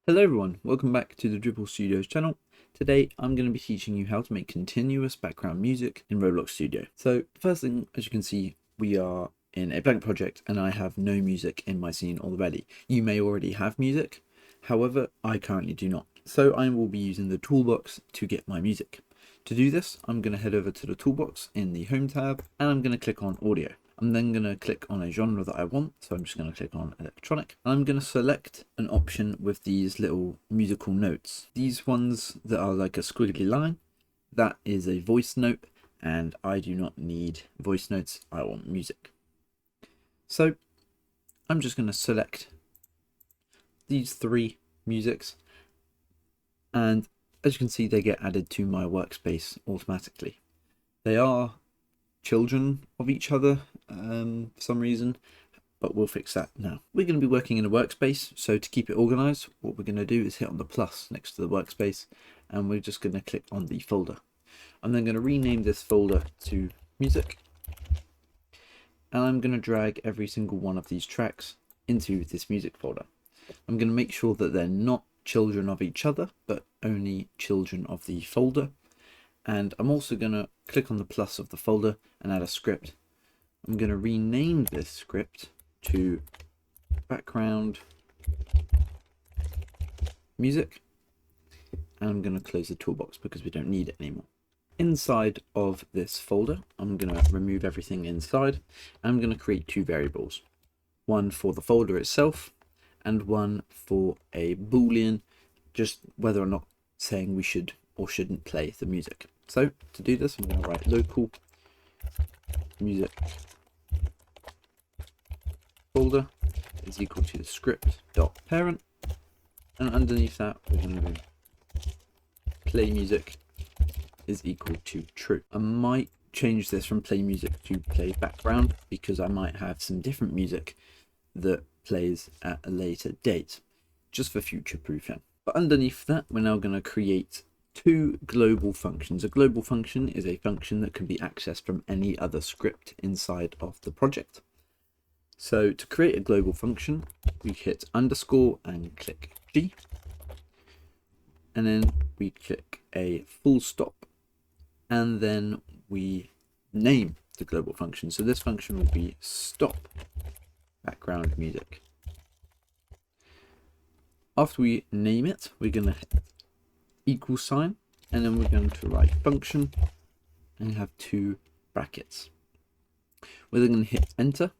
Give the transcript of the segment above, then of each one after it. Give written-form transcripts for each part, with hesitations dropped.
Hello everyone, welcome back to the Driple Studios channel. Today I'm going to be teaching you how to make continuous background music in Roblox Studio. So first thing, as you can see, we are in a blank project and I have no music in my scene already. You may already have music, however I currently do not. So I will be using the toolbox to get my music. To do this, I'm going to head over to the toolbox in the Home tab and I'm going to click on Audio. I'm then going to click on a genre that I want, so I'm just going to click on electronic. I'm going to select an option with these little musical notes. These ones that are like a squiggly line, that is a voice note, and I do not need voice notes, I want music. So I'm just going to select these three musics, and as you can see, they get added to my workspace automatically. They are children of each other for some reason, but we'll fix that now. We're going to be working in a workspace, so to keep it organized, what we're going to do is hit on the plus next to the workspace and we're just going to click on the folder. I'm then going to rename this folder to music, and I'm going to drag every single one of these tracks into this music folder. I'm going to make sure that they're not children of each other, but only children of the folder. And I'm also going to click on the plus of the folder and add a script. I'm going to rename this script to background music. And I'm going to close the toolbox because we don't need it anymore. Inside of this folder, I'm going to remove everything inside. I'm going to create two variables. One for the folder itself and one for a Boolean, just whether or not saying we should or shouldn't play the music. So to do this, I'm going to write local music folder is equal to the script.parent, and underneath that we're going to go play music is equal to true. I might change this from play music to play background because I might have some different music that plays at a later date, just for future proofing. But underneath that, we're now going to create two global functions. A global function is a function that can be accessed from any other script inside of the project. So to create a global function, we hit underscore and click G, and then we click a full stop, and then we name the global function. So this function will be stop background music. After we name it, we're going to hit equal sign, and then we're going to write function and have two brackets. We're then going to hit enter,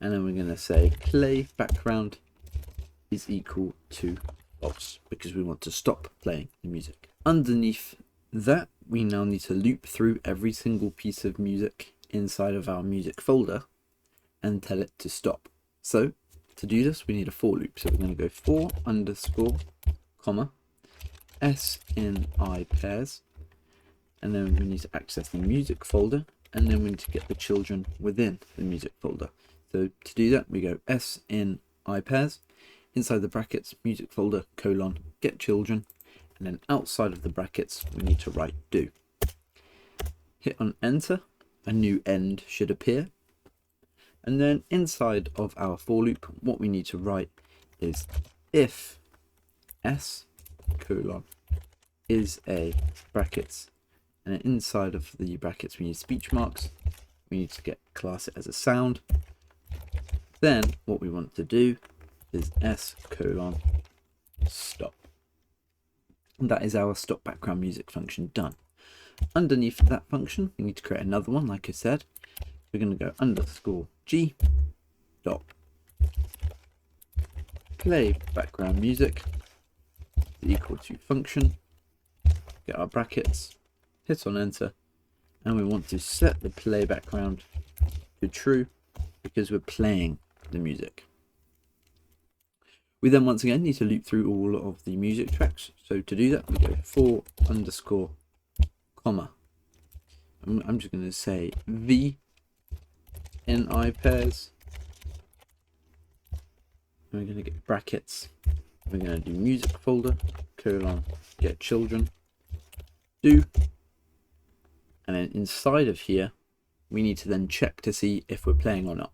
and then we're going to say play background is equal to false because we want to stop playing the music. Underneath that, we now need to loop through every single piece of music inside of our music folder and tell it to stop. So to do this, we need a for loop. So we're going to go for underscore comma s in I pairs, and then we need to access the music folder, and then we need to get the children within the music folder. So to do that, we go s in I pairs, inside the brackets music folder colon get children, and then outside of the brackets we need to write do. Hit on enter, a new end should appear, and then inside of our for loop what we need to write is if s colon is a brackets, and then inside of the brackets we need speech marks. We need to class it as a sound. Then what we want to do is s colon stop, and that is our stop background music function done. Underneath that function we need to create another one. Like I said, we're going to go underscore g dot play background music equal to function, get our brackets, hit on enter, and we want to set the play background to true because we're playing the music. We then once again need to loop through all of the music tracks. So to do that, we go for underscore comma, I'm just going to say v in I pairs, and we're going to get brackets. We're going to do music folder colon get children do, and then inside of here we need to then check to see if we're playing or not.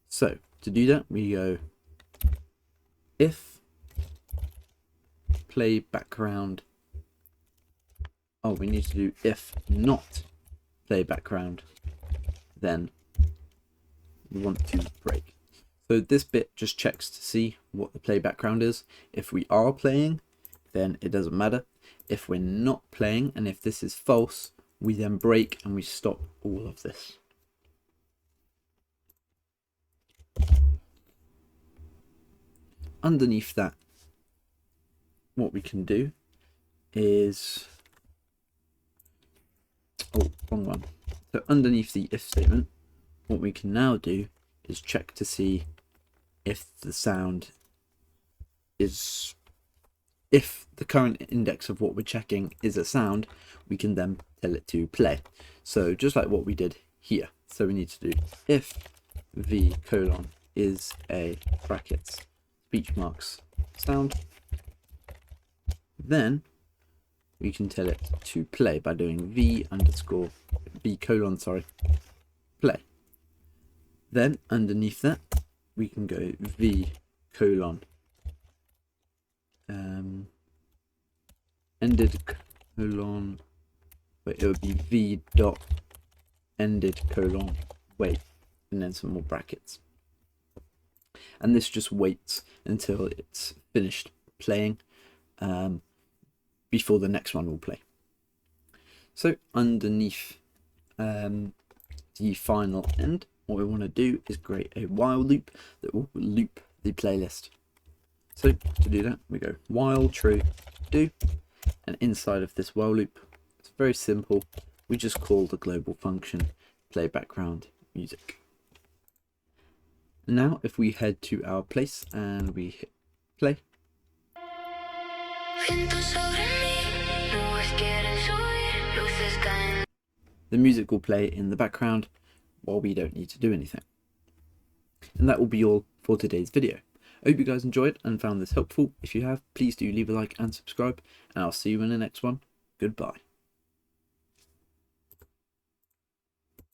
So to do that we go if play background. Oh, we need to do if not play background, then we want to break. So this bit just checks to see what the play background is. If we are playing, then it doesn't matter. If we're not playing, and if this is false, we then break and we stop all of this. Underneath that, what we can do is, oh, wrong one. So underneath the if statement, what we can now do is check to see if the sound is, if the current index of what we're checking is a sound, we can then tell it to play. So just like what we did here. So we need to do if v colon is a brackets speech marks sound, then we can tell it to play by doing v colon play. Then underneath that, we can go v colon ended colon, but it would be v dot ended colon wait, and then some more brackets. And this just waits until it's finished playing before the next one will play. So underneath the final end, what we want to do is create a while loop that will loop the playlist. So to do that, we go while true do, and inside of this while loop, it's very simple. We just call the global function play background music. Now if we head to our place and we hit play, the music will play in the background while we don't need to do anything. And that will be all for today's video. I hope you guys enjoyed and found this helpful. If you have, please do leave a like and subscribe, and I'll see you in the next one. Goodbye.